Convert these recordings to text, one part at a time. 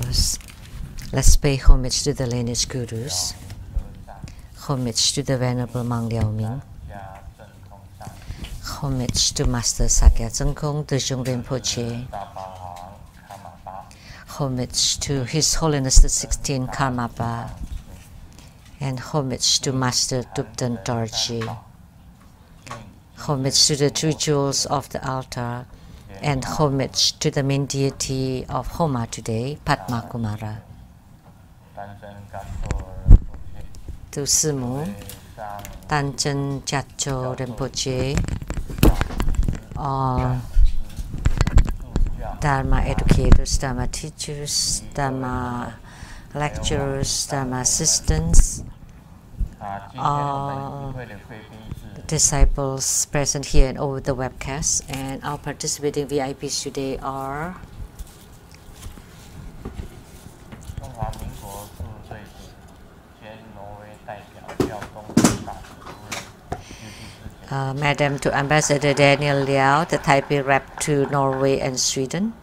Gurus. Let's pay homage to the lineage Gurus. Homage to the Venerable Mang Liao Ming. Homage to Master Sakya Tsengkong Dezhung Rinpoche. Homage to His Holiness the 16th Karmapa. And homage to Master Thubten Dorji. Homage to the true jewels of the altar, and homage to the main deity of Homa today, Padma Kumara. To Simu, Tanchen Chacho Rinpoche, all Dharma educators, Dharma teachers, Dharma lecturers, Dharma assistants, all disciples present here and over the webcast, and our participating VIPs today are Madam to Ambassador Daniel Liao, the Taipei rep to Norway and Sweden.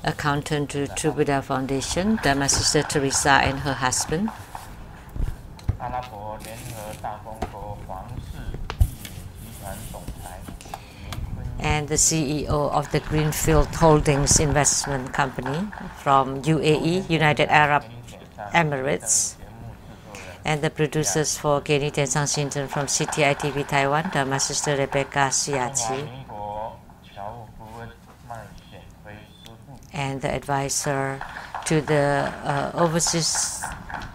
Accountant to True Buddha Foundation, Dharma Sister Teresa and her husband. And the CEO of the Greenfield Holdings Investment Company from UAE, United Arab Emirates. And the producers for Geni Tensang Shinton from CTI TV Taiwan, Dharma Sister Rebecca Siachi. And the advisor to the overseas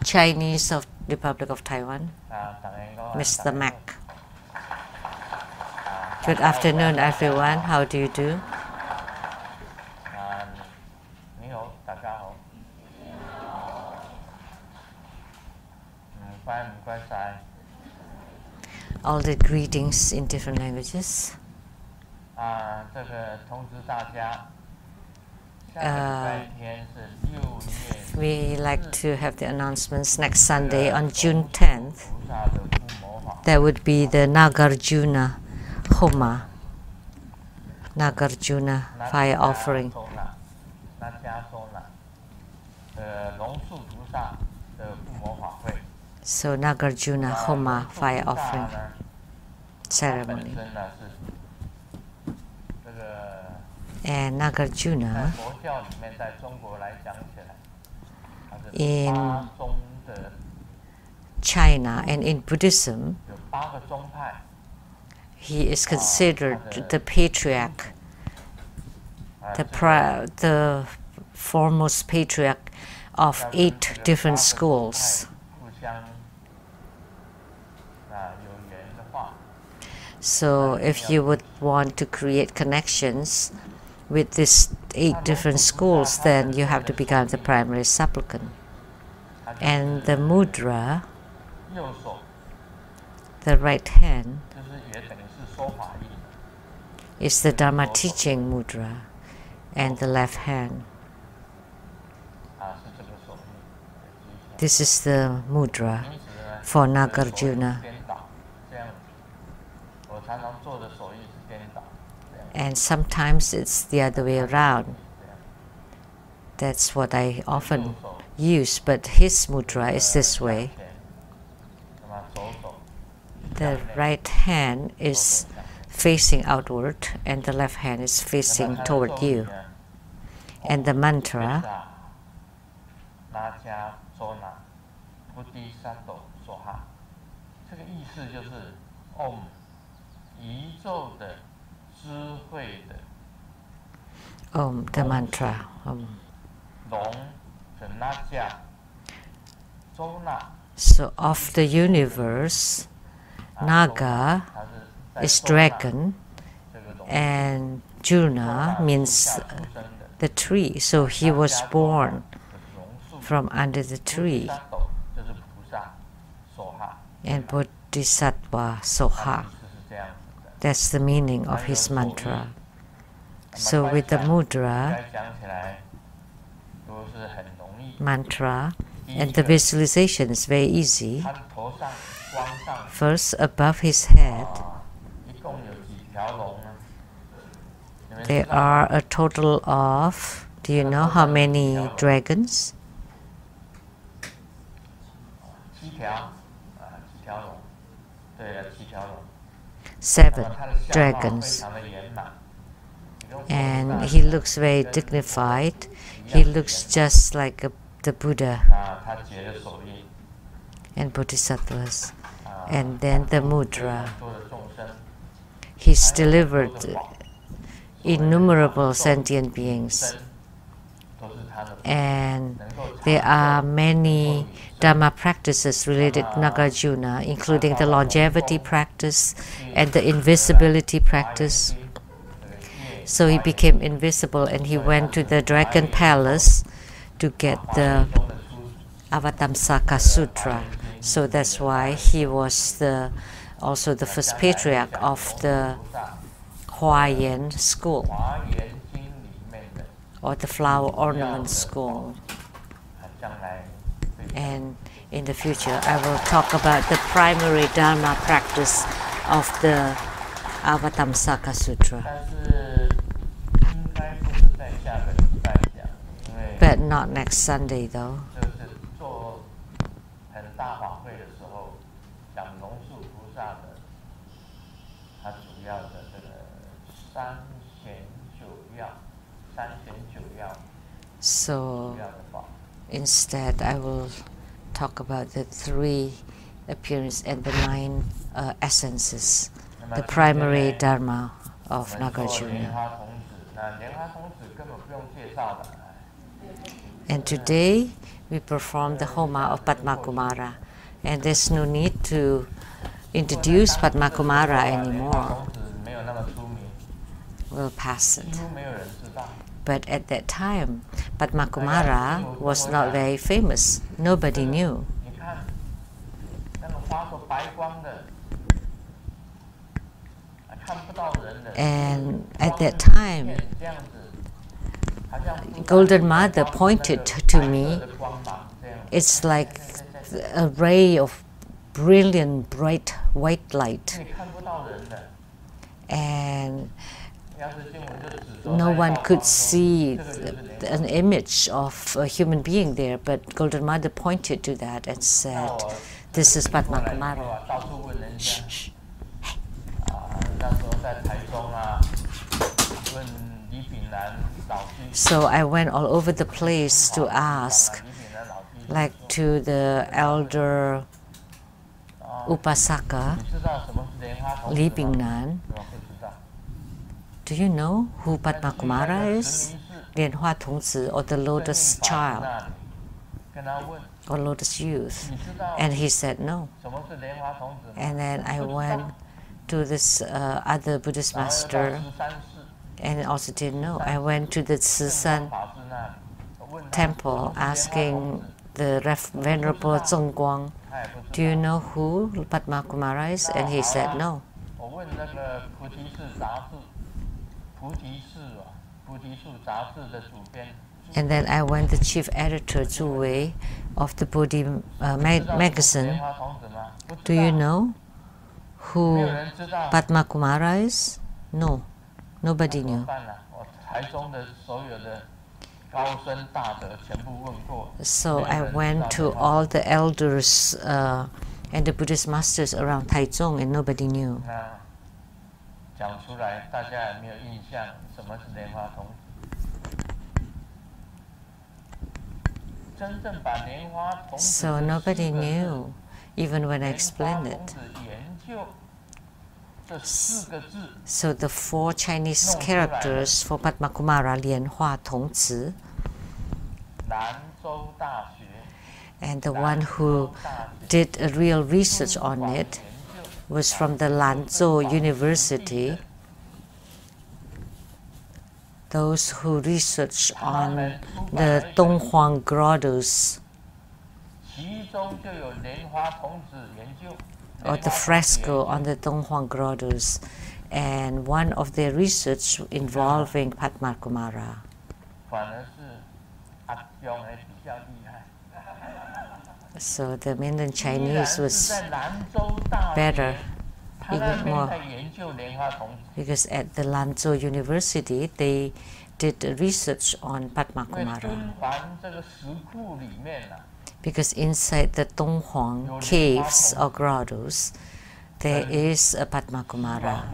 Chinese of Republic of Taiwan, Mr. Mac. Good afternoon, everyone. How do you do? All the greetings in different languages. We like to have the announcements next Sunday on June 10th. There would be the Nagarjuna Homa, Nagarjuna fire offering. So Nagarjuna Homa fire offering ceremony. And Nagarjuna in China and in Buddhism, he is considered the patriarch, the foremost patriarch of 8 different schools. So if you would want to create connections with these 8 different schools, then you have to become the primary supplicant. And the mudra, the right hand, is the Dharma teaching mudra, and the left hand. This is the mudra for Nagarjuna. And sometimes it's the other way around. That's what I often use, but his mudra is this way. The right hand is facing outward and the left hand is facing toward you. And the mantra, Om, the mantra. Om. So of the universe, Naga is dragon, and Juna means the tree. So he was born from under the tree. And Bodhisattva Soha. That's the meaning of his mantra. So with the mudra, mantra, and the visualization is very easy. First, above his head, There are a total of, do you know how many dragons? 7 dragons. And he looks very dignified. He looks just like the Buddha and Bodhisattvas. And then the mudra. He's delivered innumerable sentient beings. And there are many Dharma practices related to Nagarjuna, including the longevity practice and the invisibility practice. So he became invisible and he went to the Dragon Palace to get the Avatamsaka Sutra. So that's why he was also the first patriarch of the Huayan school, or the flower ornament school. And in the future, I will talk about the primary Dharma practice of the Avatamsaka Sutra. But not next Sunday, though. So instead, I will talk about the 3 appearances and the 9 essences, the primary Dharma of Nagarjuna. And today, we perform the Homa of Padmakumara. And there's no need to introduce Padmakumara anymore. We'll pass it. But at that time, Padmakumara was not very famous. Nobody knew. And at that time, Golden Mother pointed to me. It's like a ray of brilliant, bright white light. And no one could see an image of a human being there, but Golden Mother pointed to that and said, "This is Padmakumara." Shh. So I went all over the place to ask, like to the elder Upasaka, Li Bingnan. Do you know who Padmakumara is? Lianhua Tongzi, or the Lotus Child, or Lotus Youth? And he said no. And then I went to this other Buddhist master and also didn't know. I went to the Tzisan temple asking the Venerable Zongguang, "Do you know who Padmakumara is?" And he said no. And then I went to chief editor Zhu Wei of the Bodhi magazine. "Do you know who Padmakumara is?" No, nobody knew. So I went to all the elders and the Buddhist masters around Taichung, and nobody knew. So nobody knew, even when I explained it. So the 4 Chinese characters for Padmakumara, Lianhua Tongzi, and the one who did a real research on it was from the Lanzhou University. Those who research on the Donghuang grottos, or the fresco on the Donghuang grottos, and one of their research involving Padmakumara. So the mainland Chinese was better. even more. Because at the Lamdre University, they did research on Padma Kumara. Because inside the Donghuang caves or grottos, there is a Padma Kumara.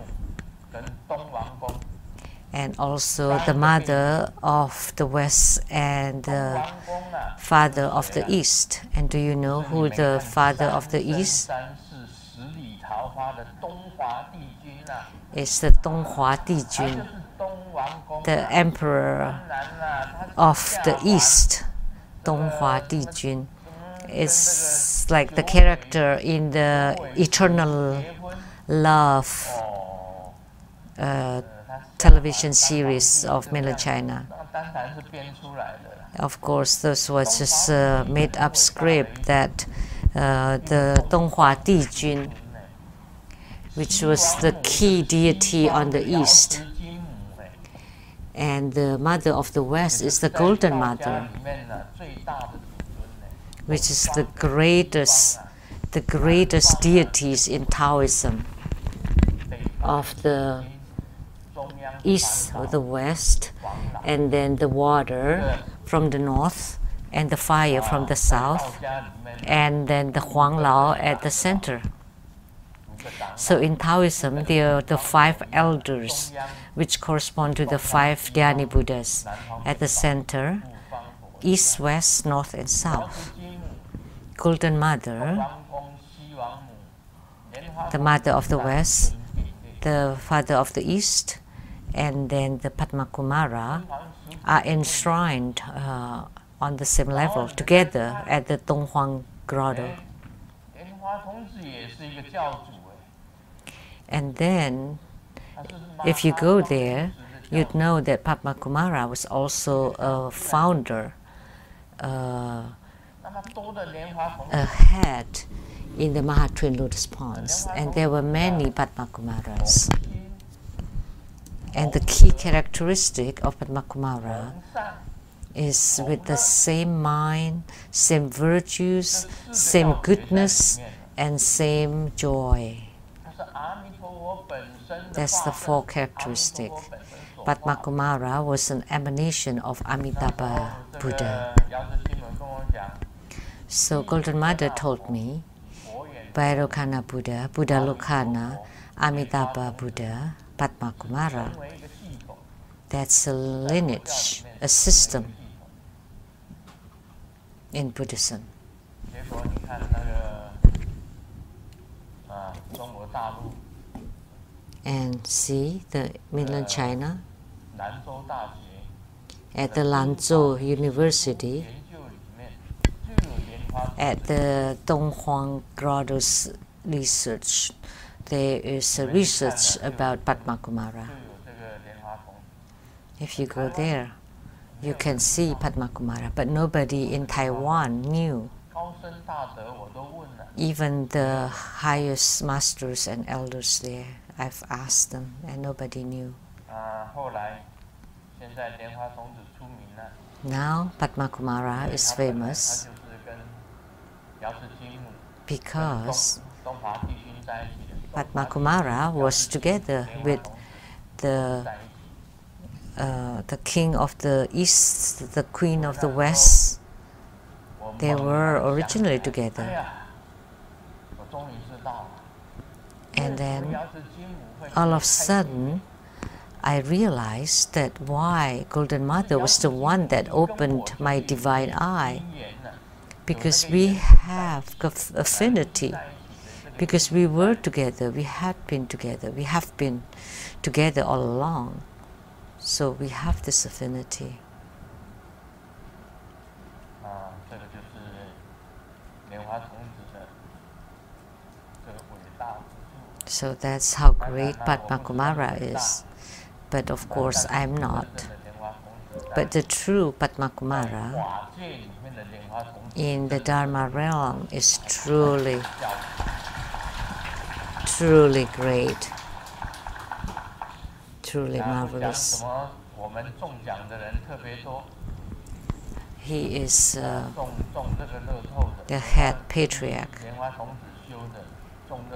And also the mother of the West and the father of the East. And do you know who the father of the East? It's the Donghua Dijun, the emperor of the East. Donghua Dijun is like the character in the Eternal Love television series of mainland China. Of course, this was just a made-up script that the Donghua Dijun, which was the key deity on the East, and the mother of the West is the Golden Mother, which is the greatest deities in Taoism of the East or the West, and then the water from the north, and the fire from the south, and then the Huanglao at the center. So in Taoism, there are the 5 elders, which correspond to the 5 Dhyani Buddhas at the center, east, west, north, and south. Golden Mother, the mother of the West, the father of the East, and then the Padma Kumara are enshrined on the same level together at the Donghuang Grotto. And then, if you go there, you'd know that Padma Kumara was also a founder, a head in the Mahatrin Lotus Ponds, and there were many Padma Kumaras. And the key characteristic of Padma Kumara is with the same mind, same virtues, same goodness, and same joy. That's the 4 characteristics. Padma Kumara was an emanation of Amitabha Buddha. So Golden Mother told me, Vairocana Buddha, Buddha Lokana, Amitabha Buddha, Padma Kumara. That's a lineage, a system in Buddhism. And see the mainland China at the Lamdre University, at the Donghuang Grotto's research, there is a research about Padma Kumara. If you go there, you can see Padma Kumara, but nobody in Taiwan knew. Even the highest masters and elders there, I've asked them, and nobody knew. Now Padma Kumara is famous because Padma Kumara was together with the king of the East, the queen of the West. They were originally together. And then all of a sudden, I realized that why Golden Mother was the one that opened my divine eye. Because we have affinity. Because we were together, we have been together all along. So we have this affinity. So that's how great Padma Kumara is. But of course, I'm not. But the true Padma Kumara in the Dharma realm is truly great, truly marvelous. He is the head patriarch.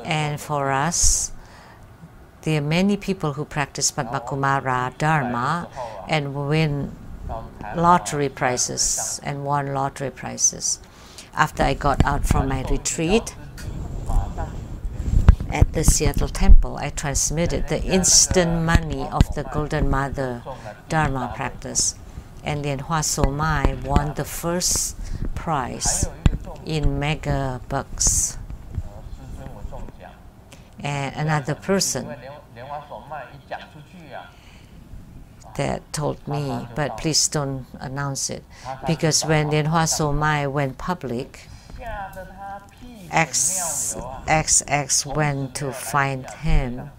And for us, there are many people who practice Padmakumara Dharma and win lottery prizes and won lottery prizes. After I got out from my retreat at the Seattle temple, I transmitted the instant money of the Golden Mother Dharma practice. And Lien Hoa Somai won the first prize in mega bucks. And another person that told me, but please don't announce it, because when Lien Hoa Somai went public, XX went to find him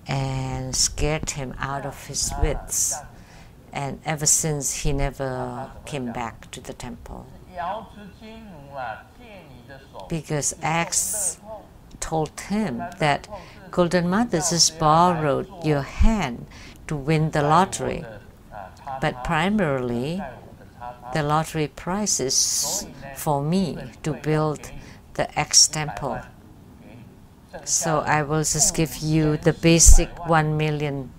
and scared him out of his wits, and ever since he never came back to the temple, because X told him that Golden Mother just borrowed your hand to win the lottery, but primarily the lottery prize is for me to build the X temple. So I will just give you the basic $1 million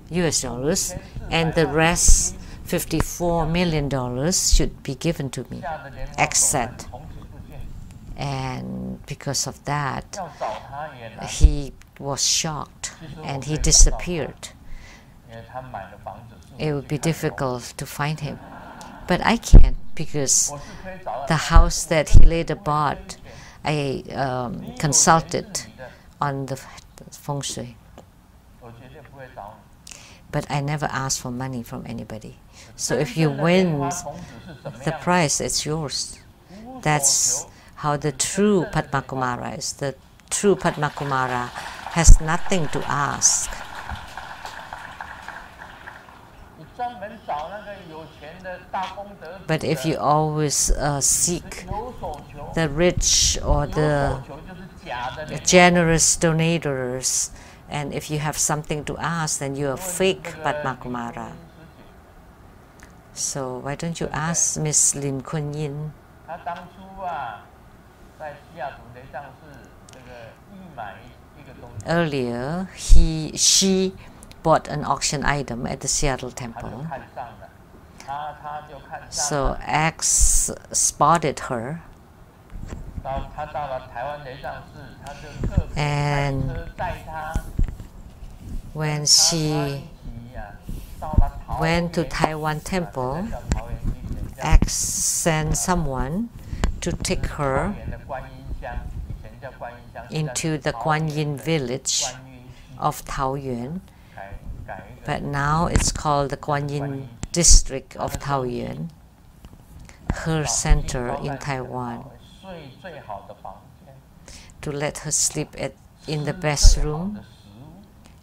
US, and the rest $54 million should be given to me, X said. And because of that, he was shocked and he disappeared. It would be difficult to find him. But I can, because the house that he later bought, I consulted on the feng shui. But I never asked for money from anybody. So if you win the prize, it's yours. That's how the true Padmakumara is. The true Padmakumara has nothing to ask. But if you always seek the rich or the generous donators, and if you have something to ask, then you are fake Padmakumara. So why don't you ask Miss Lim Kun Yin? Earlier, she bought an auction item at the Seattle temple. So X spotted her, and when she went to Taiwan temple, X sent someone to take her into the Guan Yin village of Taoyuan, but now it's called the Guan Yin district of Taoyuan, her center in Taiwan, to let her sleep in the best room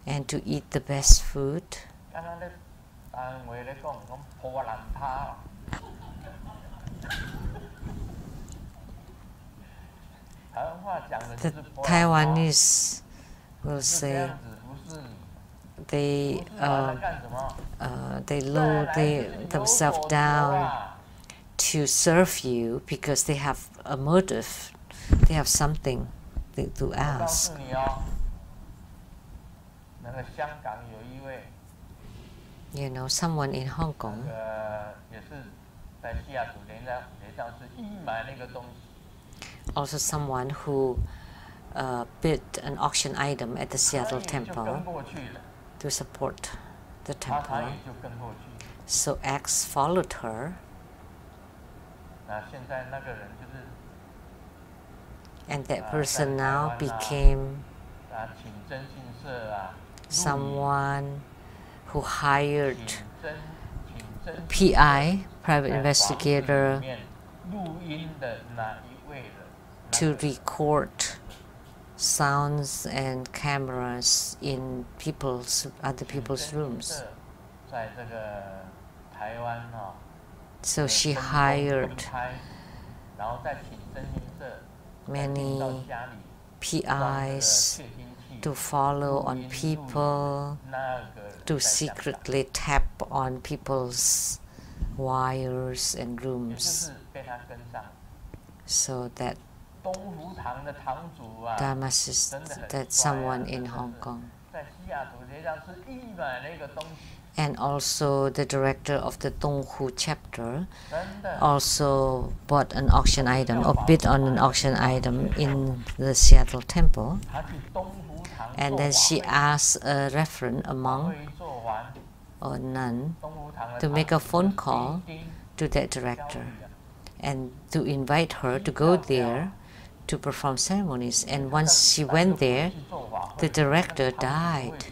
and to eat the best food. The Taiwanese will say they lower themselves down to serve you because they have a motive, they have something to ask. You know, someone in Hong Kong also someone who bid an auction item at the Seattle temple to support the temple. So X followed her, and that person now became someone who hired PI, private investigator, to record sounds and cameras in other people's rooms. So she hired many PIs to follow on people, to secretly tap on people's wires and rooms, so that Dharma that someone in Hong Kong And also the director of the Donghu chapter also bought an auction item or bid on an auction item in the Seattle temple. And then she asked a reverend, a monk or nun, to make a phone call to that director and to invite her to go there to perform ceremonies. And once she went there, the director died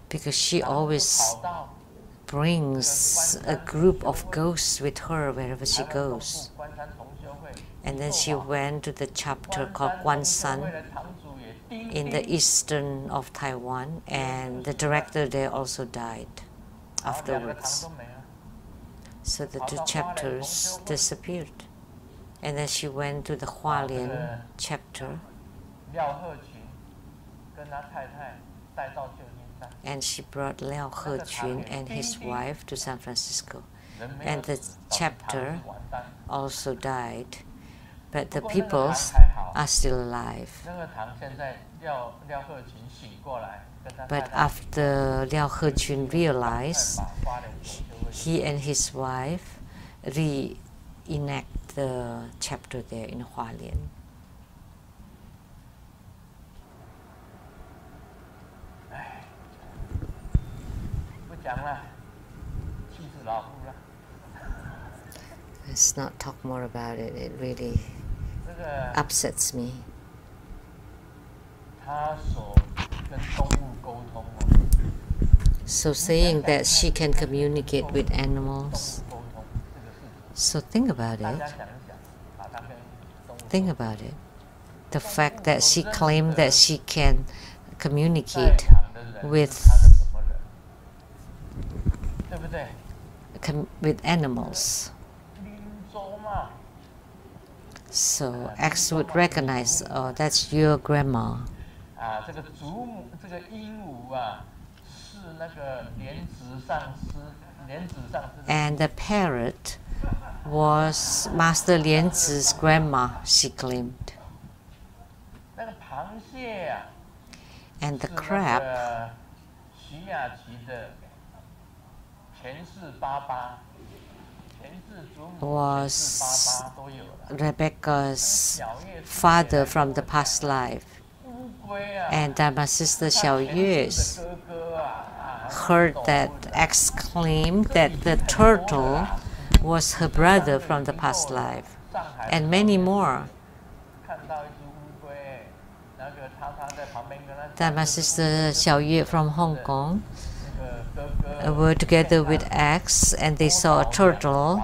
because she always brings a group of ghosts with her wherever she goes. And then she went to the chapter called Kwansan in the eastern of Taiwan, and the director there also died afterwards. So the two chapters disappeared. And then she went to the Hualien chapter, and she brought Liao Hechun and his wife to San Francisco. And the chapter also died, but the peoples are still alive. But after Liao Hechun realized, he and his wife reenact the chapter there in Hualien. Let's not talk more about it. It really upsets me. So saying that she can communicate with animals. So think about it. Think about it. The fact that she claimed that she can communicate with animals. So X would recognize, oh, that's your grandma. And the parrot was Master Lianzi's grandma, she claimed. And the crab was Rebecca's father from the past life. And my sister Xiao Yue heard that X claimed that the turtle was her brother from the past life, and many more. That my sister Xiao Yue from Hong Kong were together with X, and they saw a turtle,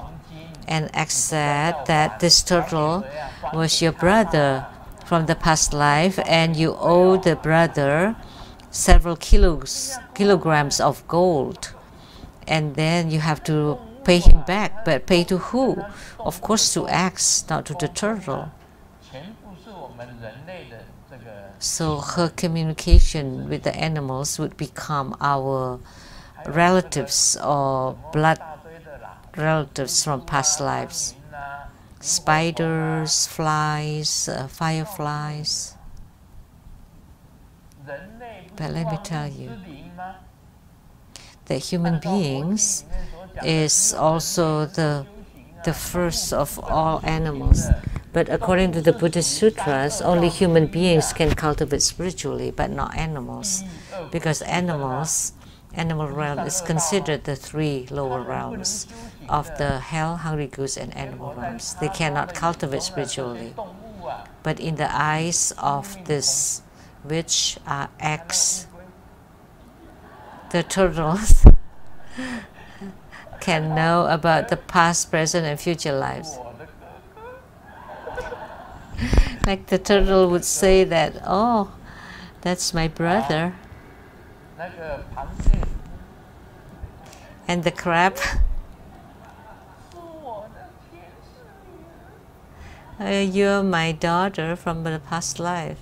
and X said that this turtle was your brother from the past life, and you owe the brother several kilograms of gold, and then you have to pay him back. But pay to who? Of course to X, not to the turtle. So her communication with the animals would become our relatives or blood relatives from past lives. Spiders, flies, fireflies. But let me tell you that human beings is also the first of all animals. But according to the Buddhist sutras, only human beings can cultivate spiritually, but not animals. Because animal realm is considered the three lower realms of the hell, hungry ghost, and animal realms. They cannot cultivate spiritually. But in the eyes of this which are X, the turtles can know about the past, present, and future lives. Like the turtle would say that, oh, that's my brother. And the crab, you're my daughter from the past life.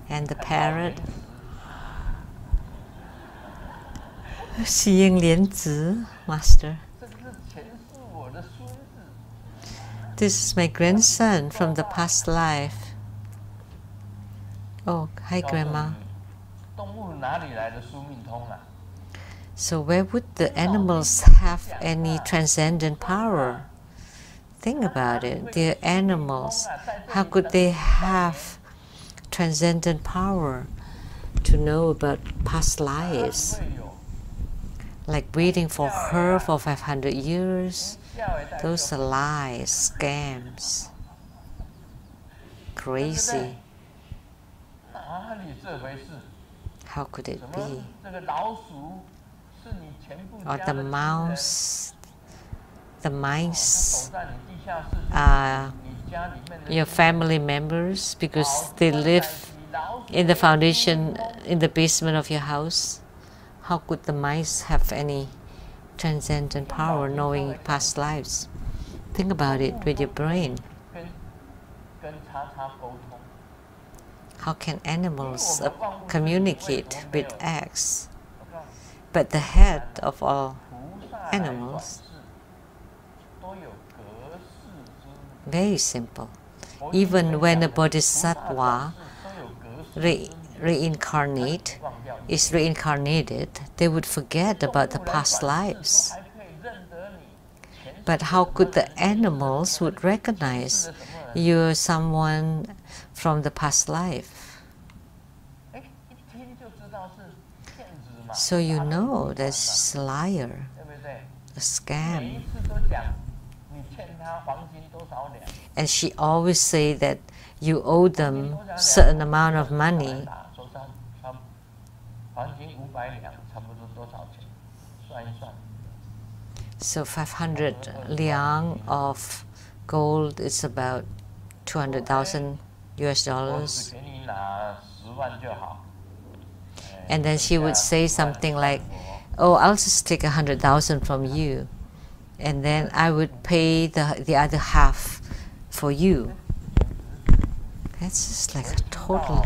And the parrot, Xiying Lianzi, Master. This is my grandson from the past life. Oh, hi, Grandma. So where would the animals have any transcendent power? Think about it. They're animals. How could they have transcendent power to know about past lives? Like waiting for her for 500 years? Those are lies, scams. Crazy. How could it be? Or the mouse, the mice are your family members because they live in the foundation, in the basement of your house. How could the mice have any transcendent power knowing past lives? Think about it with your brain. How can animals communicate with X? But the head of all animals, very simple. Even when a bodhisattva is reincarnated, they would forget about the past lives. But how could the animals would recognize you're someone from the past life? So you know that's a liar, a scam. And she always say that you owe them certain amount of money. So 500 liang of gold is about 200,000 US dollars. And then she would say something like, oh, I'll just take 100,000 from you, and then I would pay the other half for you. That's just like a total,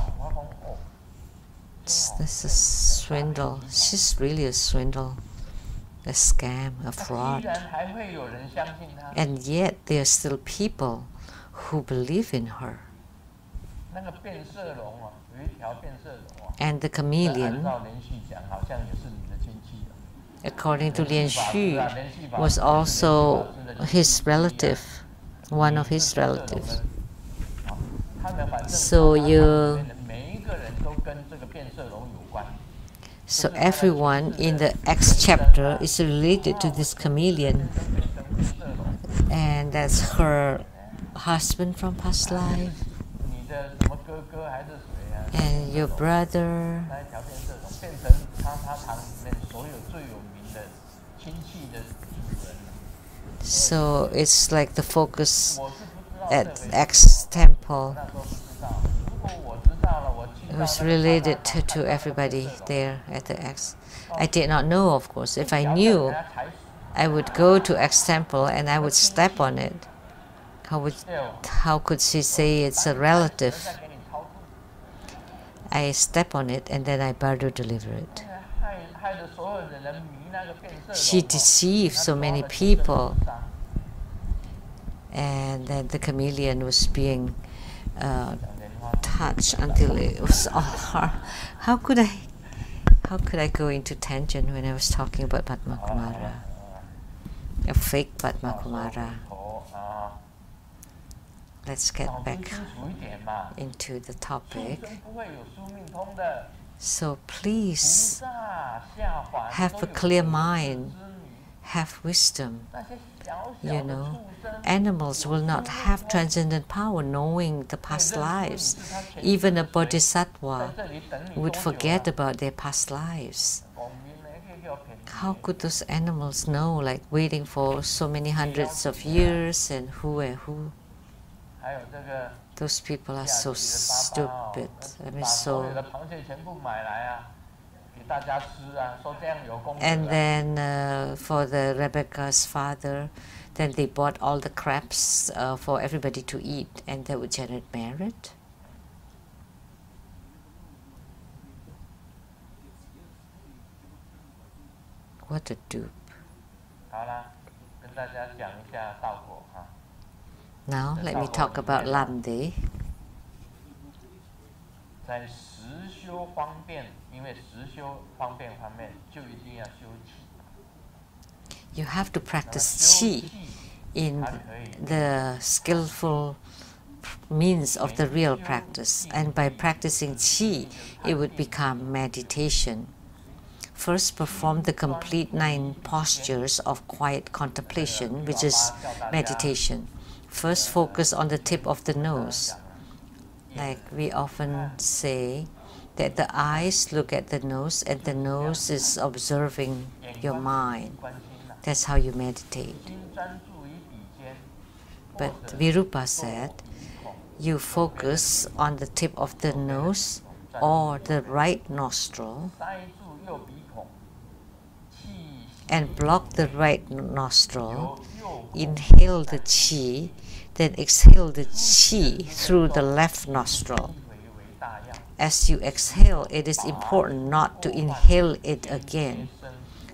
this is swindle. She's really a swindle, a scam, a fraud. And yet there are still people who believe in her. And the chameleon, according to Lian Xu, was also his relative, one of his relatives. So everyone in the X chapter is related to this chameleon, and that's her husband from past life, and your brother. So it's like the focus at X temple. It was related to everybody there at the X. I did not know, of course. If I knew, I would go to X temple and I would step on it. How could she say it's a relative? I step on it and then I barter deliver it. She deceived so many people, and then the chameleon was being touched until it was all hard. How could I go into tangent when I was talking about Padma Kumara, a fake Padma Kumara? Let's get back into the topic. So please have a clear mind, have wisdom. You know, animals will not have transcendent power knowing the past lives. Even a bodhisattva would forget about their past lives. How could those animals know, like waiting for so many hundreds of years and who? Those people are so stupid. I mean, so. And then for the Rebecca's father, then they bought all the crabs for everybody to eat, and that would generate merit. What a dupe. Now let me talk about Lamdre. You have to practice qi in the skillful means of the real practice, and by practicing qi, it would become meditation. First, perform the complete 9 postures of quiet contemplation, which is meditation. First, focus on the tip of the nose. Like we often say that the eyes look at the nose and the nose is observing your mind. That's how you meditate. But Virupa said, you focus on the tip of the nose or the right nostril and block the right nostril, inhale the qi, then exhale the qi through the left nostril. As you exhale, it is important not to inhale it again.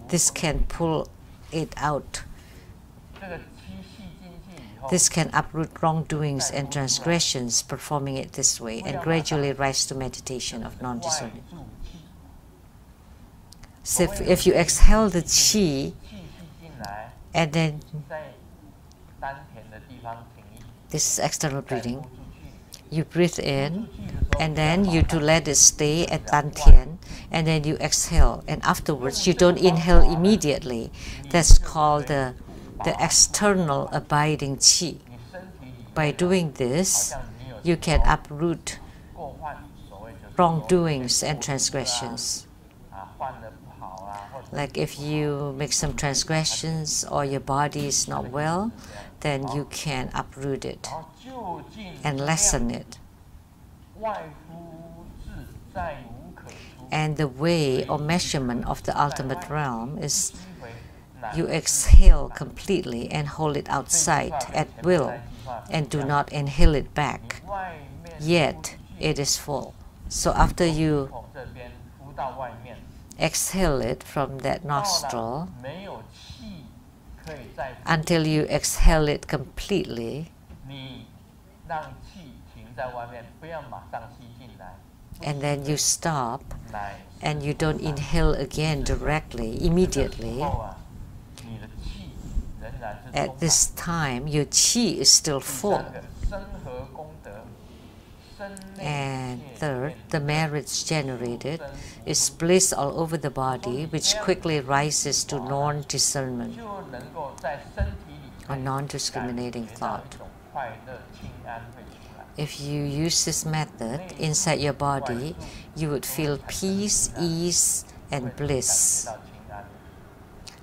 This can pull it out. This can uproot wrongdoings and transgressions, performing it this way, and gradually rise to meditation of non-discerning. So if you exhale the qi, and then this is external breathing, you breathe in, and then you to let it stay at Dantian, and then you exhale, and afterwards you don't inhale immediately. That's called the external abiding qi. By doing this, you can uproot wrongdoings and transgressions. Like if you make some transgressions or your body is not well, then you can uproot it and lessen it. And the way or measurement of the ultimate realm is you exhale completely and hold it outside at will and do not inhale it back. Yet it is full. So after you exhale it from that nostril until you exhale it completely, and then you stop and you don't inhale again directly, immediately. At this time, your qi is still full. And third, the merits generated is bliss all over the body, which quickly rises to non-discernment or non-discriminating thought. If you use this method inside your body, you would feel peace, ease, and bliss.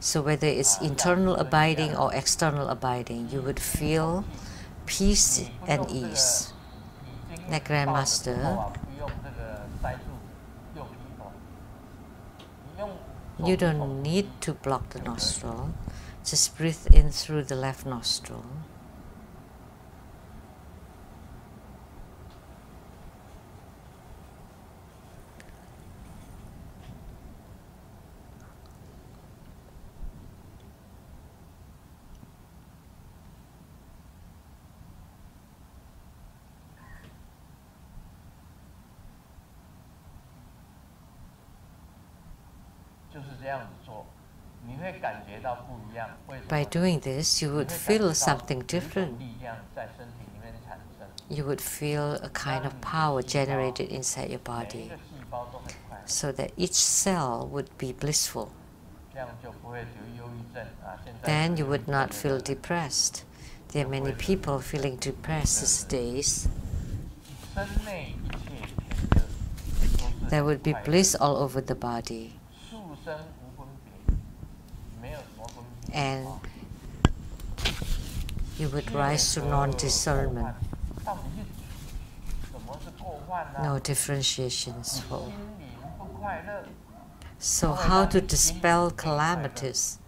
So whether it's internal abiding or external abiding, you would feel peace and ease. Like Grandmaster, you don't need to block the nostril. Just breathe in through the left nostril. By doing this, you would feel something different. You would feel a kind of power generated inside your body, so that each cell would be blissful. Then you would not feel depressed. There are many people feeling depressed these days. There would be bliss all over the body. And you would rise to non-discernment. No differentiations. So how to dispel calamities?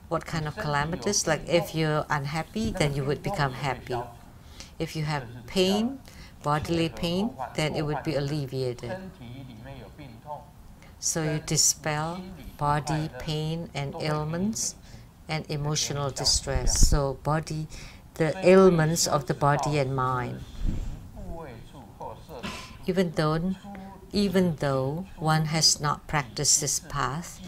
What kind of calamities? Like if you're unhappy, then you would become happy. If you have pain, bodily pain, then it would be alleviated. So you dispel body pain and ailments and emotional distress. So body the ailments of the body and mind. Even though one has not practiced this path,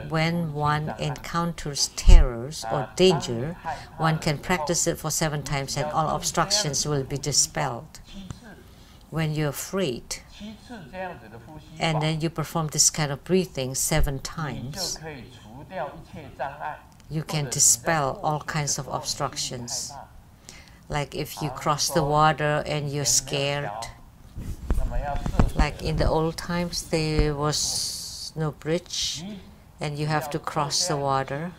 when one encounters terrors or danger, one can practice it for 7 times and all obstructions will be dispelled. When you're afraid, and then you perform this kind of breathing 7 times, you can dispel all kinds of obstructions. Like if you cross the water and you're scared, like in the old times there was no bridge and you have to cross the water,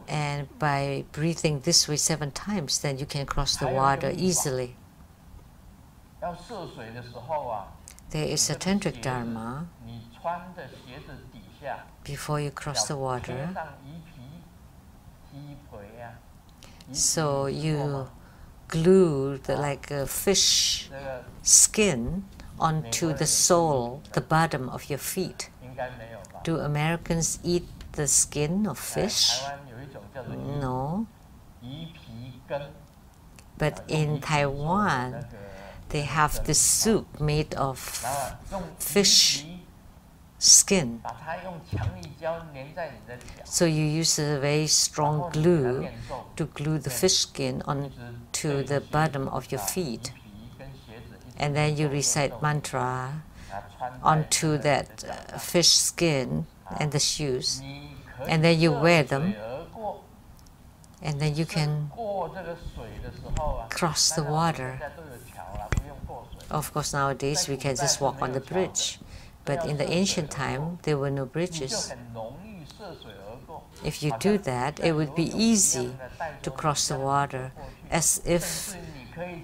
and by breathing this way 7 times, then you can cross the water easily. There is a tantric dharma. Before you cross the water, so you glue like a fish skin onto the sole, the bottom of your feet. Do Americans eat the skin of fish? No. But in Taiwan, they have this soup made of fish skin. So you use a very strong glue to glue the fish skin onto the bottom of your feet. And then you recite mantra onto that fish skin and the shoes. And then you wear them. And then you can cross the water. Of course, nowadays we can just walk on the bridge. But in the ancient time, there were no bridges. If you do that, it would be easy to cross the water, as if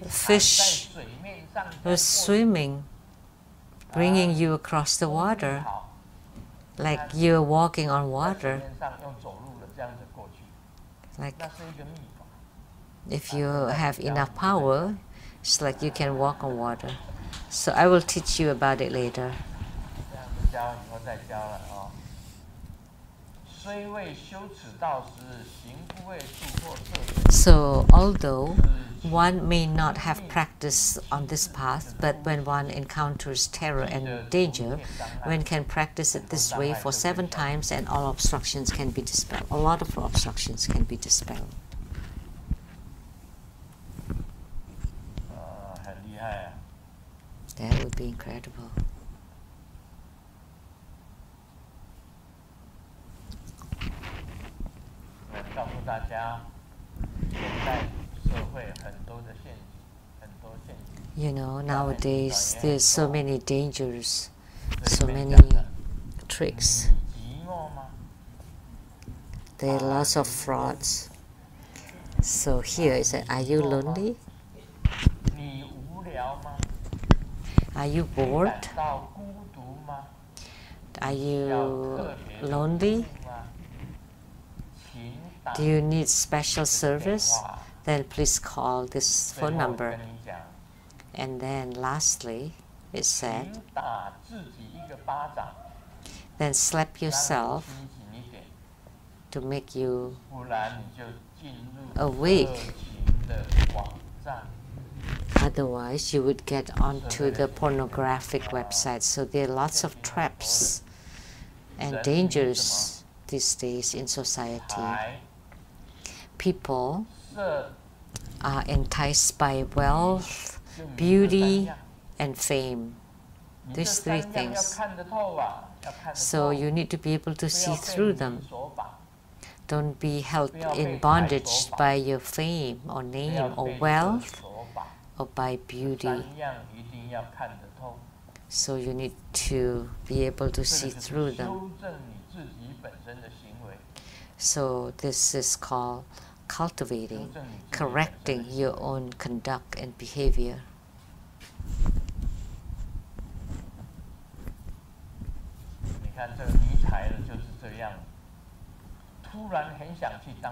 fish were swimming, bringing you across the water, like you're walking on water. Like if you have enough power, it's like you can walk on water. So I will teach you about it later. So although one may not have practice on this path, but when one encounters terror and danger, one can practice it this way for 7 times and all obstructions can be dispelled. A lot of obstructions can be dispelled. That would be incredible. You know, nowadays there's so many dangers, so many tricks. There are lots of frauds. So here is it. Are you lonely? Are you bored? Are you lonely? Do you need special service? Then please call this phone number. And then lastly, it said, then slap yourself to make you awake. Otherwise, you would get onto the pornographic website. So there are lots of traps and dangers these days in society. People are enticed by wealth, beauty, and fame. These 3 things. So you need to be able to see through them. Don't be held in bondage by your fame or name or wealth or by beauty. So you need to be able to see through them. So this is called cultivating, correcting your own conduct and behavior.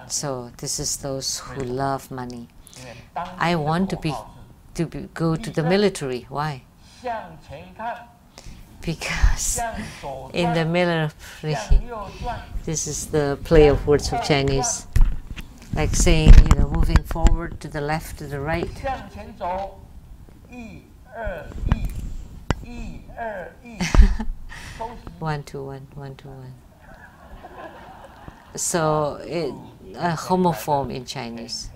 So this is those who love money. I want to go to the military. Why? because in the middle, this is the play of words of Chinese, like saying, moving forward to the left, to the right. 1 to 1, 1 to 1. So it a homophone in Chinese.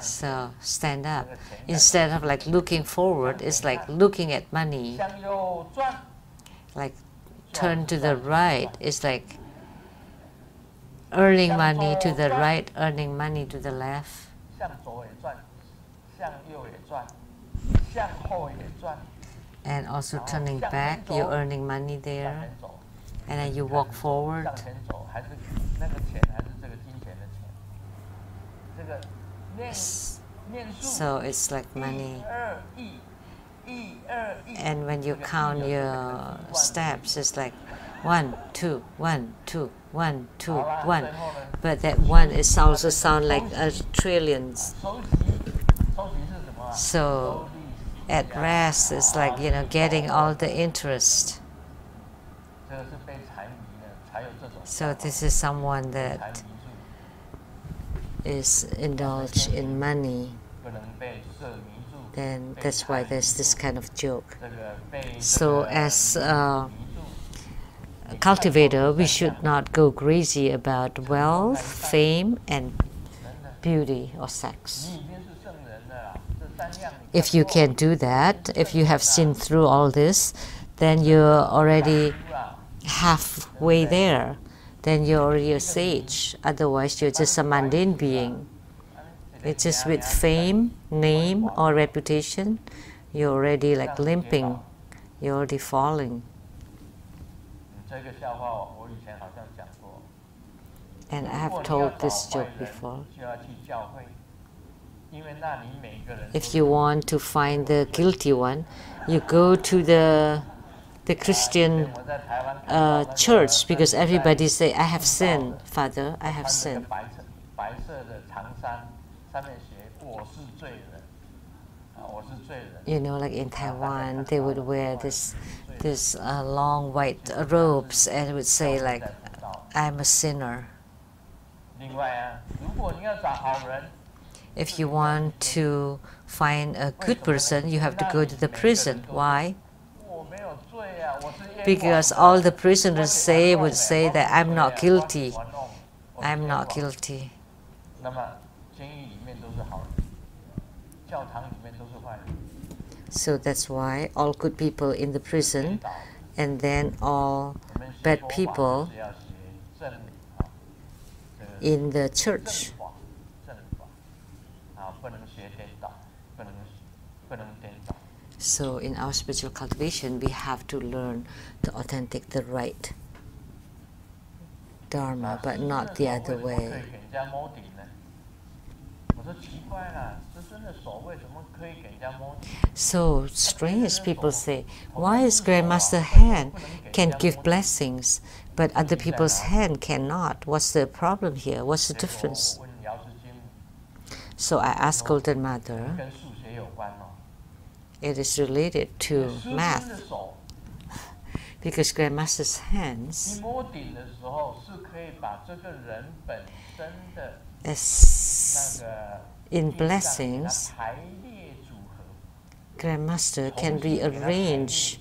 So stand up. Instead of like looking forward, it's like looking at money. Like turn to the right, it's like earning money to the right, earning money to the left. And also turning back, you're earning money there. And then you walk forward. So it's like money. And when you count your steps, it's like 1, 2, 1, 2, 1, 2, 1. But that 1 is also sound like trillions. So at rest, it's like, getting all the interest. So this is someone that is indulged in money. Then that's why there's this kind of joke. So as a cultivator, we should not go crazy about wealth, fame, and beauty or sex. If you can do that, if you have seen through all this, then you're already halfway there. Then you're already a sage. Otherwise, you're just a mundane being. It's just with fame, name, or reputation, you're already like limping. You're already falling. And I have told this joke before. If you want to find the guilty one, you go to the Christian church, because everybody say, I have sinned, Father, I have sinned. Like in Taiwan, they would wear this long white robes and would say like, I'm a sinner. If you want to find a good person, you have to go to the prison. Why? Because all the prisoners would say that I'm not guilty. I'm not guilty. So that's why all good people in the prison, and then all bad people in the church. So in our spiritual cultivation, we have to learn the authentic, the right Dharma, but not the other way. So strange, people say, why is Grandmaster hand can give blessings, but other people's hand cannot? What's the problem here? What's the difference? So I asked Golden Mother, it is related to math, because Grandmaster's hands, as in blessings, Grandmaster can rearrange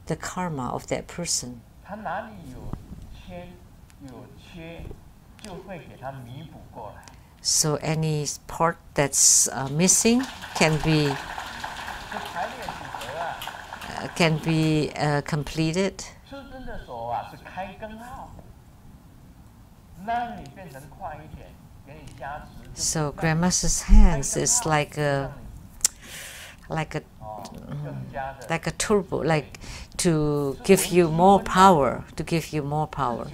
the karma of that person. So any part that's missing can be completed. So Grandmaster's hands is like a turbo, like to give you more power, to give you more power.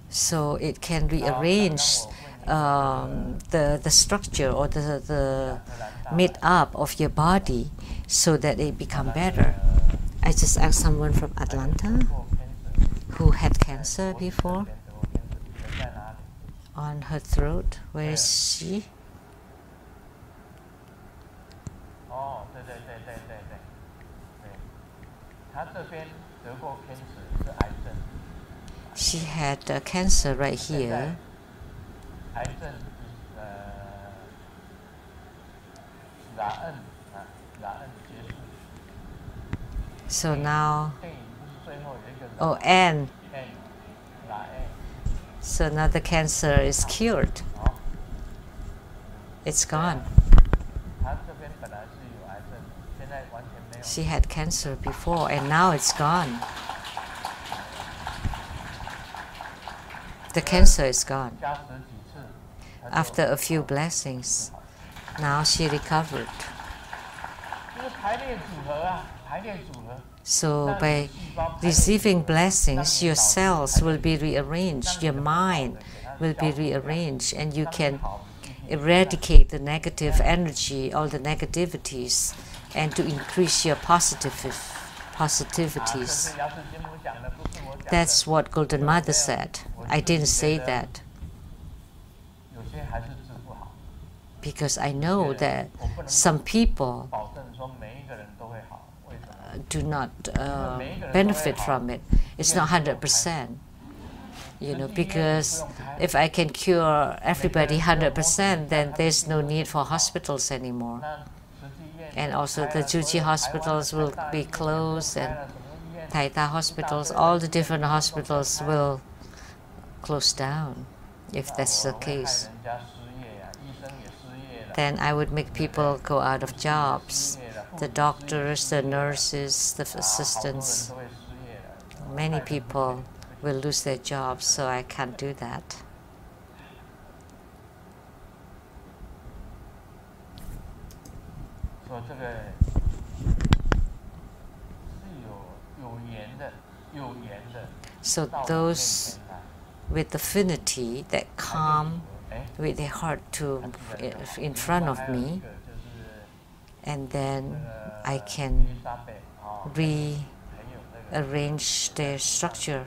So it can rearrange the structure or the made-up of your body so that it become better. I just asked someone from Atlanta who had cancer before on her throat. Where is she? She had cancer right here. So now, and so now the cancer is cured. It's gone. She had cancer before and now it's gone. The cancer is gone. After a few blessings, now she recovered. So by receiving blessings, your cells will be rearranged, your mind will be rearranged, and you can eradicate the negative energy, all the negativities, and to increase your positivities. That's what Golden Mother said. I didn't say that because I know that some people do not benefit from it. It's not 100%, because if I can cure everybody 100%, then there's no need for hospitals anymore. And also the Juchi hospitals will be closed, and Taita hospitals, all the different hospitals will close down. If that's the case, then I would make people go out of jobs. The doctors, the nurses, the assistants, many people will lose their jobs, so I can't do that. So those with affinity that come with their heart in front of me, and then I can rearrange their structure.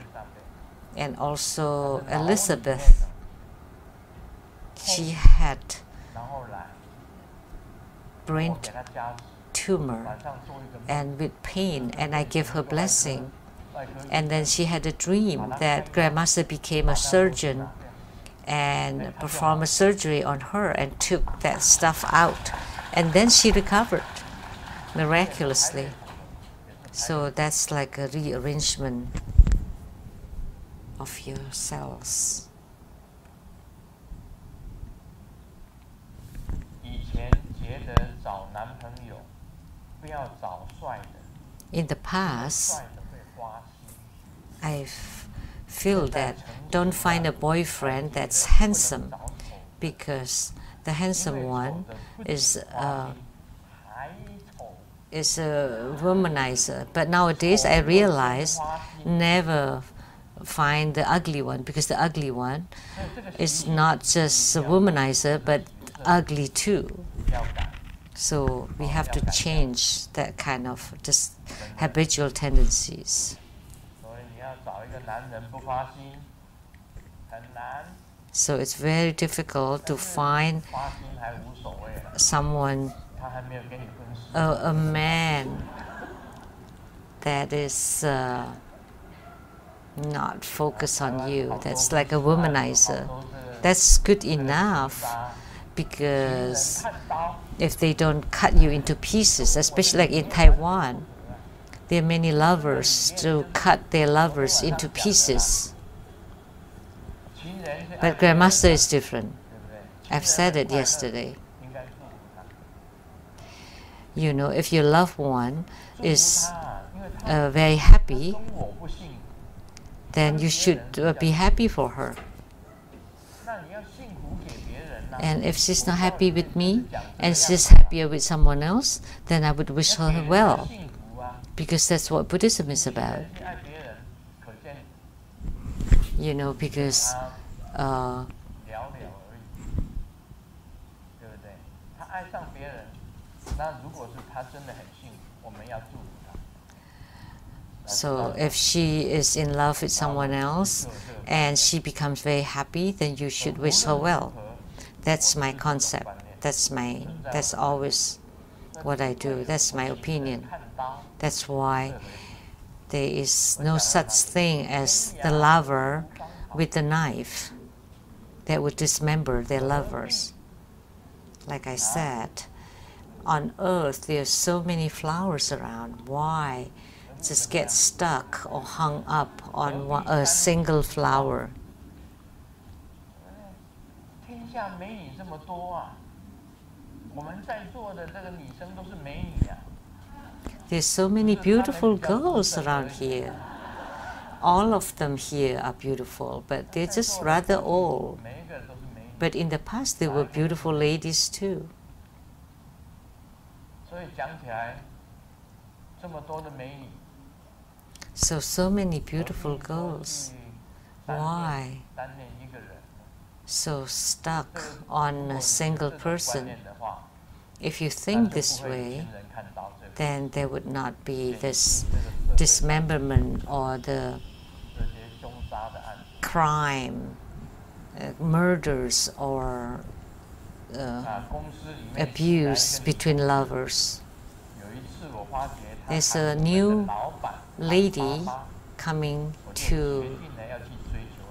And also Elizabeth, she had brain tumor and with pain, and I gave her blessing. And then she had a dream that Grandmaster became a surgeon and performed a surgery on her and took that stuff out. And then she recovered miraculously. So that's like a rearrangement of your cells. In the past, I feel that don't find a boyfriend that's handsome, because the handsome one is a womanizer. But nowadays I realize never find the ugly one, because the ugly one is not just a womanizer but ugly too. So we have to change that kind of just habitual tendencies. So it's very difficult to find someone, a man that is not focused on you, that's like a womanizer. That's good enough, because if they don't cut you into pieces, especially like in Taiwan, there are many lovers to cut their lovers into pieces. But Grandmaster is different. I've said it yesterday. If your loved one is very happy, then you should be happy for her. And if she's not happy with me and she's happier with someone else, then I would wish her well, because that's what Buddhism is about. you know, because so if she is in love with someone else and she becomes very happy, then you should wish her well. That's my concept. That's always what I do. That's my opinion. That's why there is no such thing as the lover with the knife that would dismember their lovers. Like I said, on earth there are so many flowers around. Why just get stuck or hung up on a single flower? There's so many beautiful girls around here. All of them here are beautiful, but they're just rather old. But in the past, there were beautiful ladies too. So many beautiful girls. Why so stuck on a single person? If you think this way, then there would not be this dismemberment or the crime, murders or abuse between lovers. There's a new lady coming to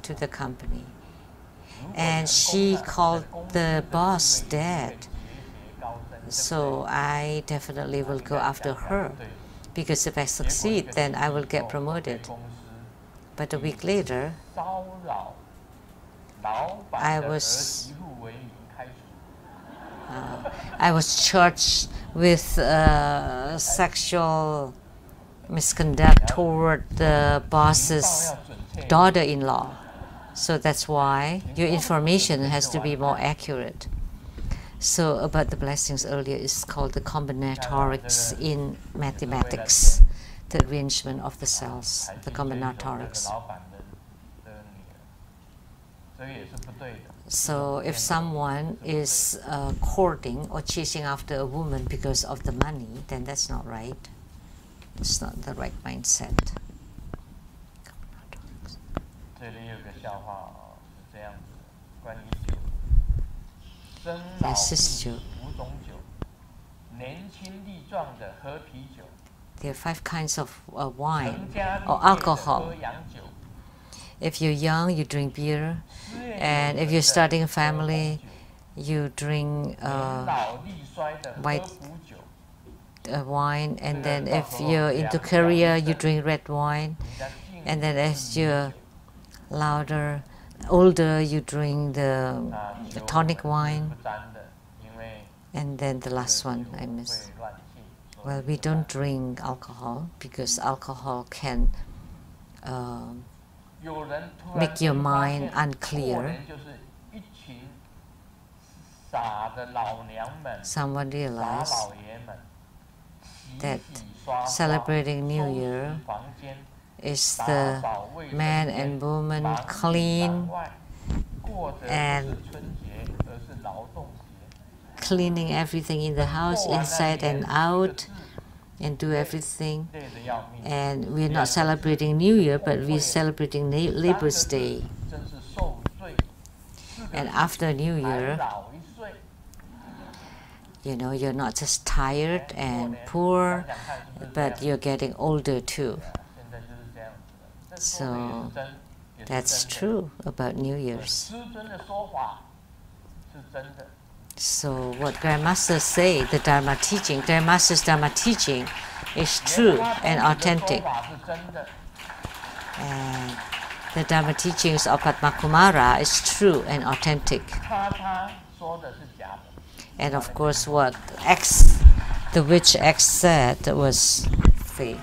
the company, and she called the boss Dad. So I definitely will go after her, because if I succeed, then I will get promoted. But a week later, I was charged with sexual misconduct toward the boss's daughter-in-law. So that's why your information has to be more accurate. So about the blessings earlier is called the combinatorics in mathematics, the arrangement of the cells, the combinatorics. So if someone is courting or chasing after a woman because of the money, then that's not right. It's not the right mindset. This is joke. There are 5 kinds of wine or alcohol. If you're young, you drink beer, and if you're starting a family, you drink white wine, and then if you're into career, you drink red wine, and then as you're older, you drink the tonic wine, and then the last one I missed. Well, we don't drink alcohol because alcohol can make your mind unclear. Someone realized that celebrating New Year is the man and woman clean and cleaning everything in the house, inside and out, and do everything. And we're not celebrating New Year, but we're celebrating Labor's Day. And after New Year, you know, you're not just tired and poor, but you're getting older too. So that's true about New Year's. So what Grandmasters say, the Dharma teaching, Grandmaster's Dharma teaching is true and authentic. And the Dharma teachings of Padma Kumara is true and authentic. And of course what the witch X said was fake.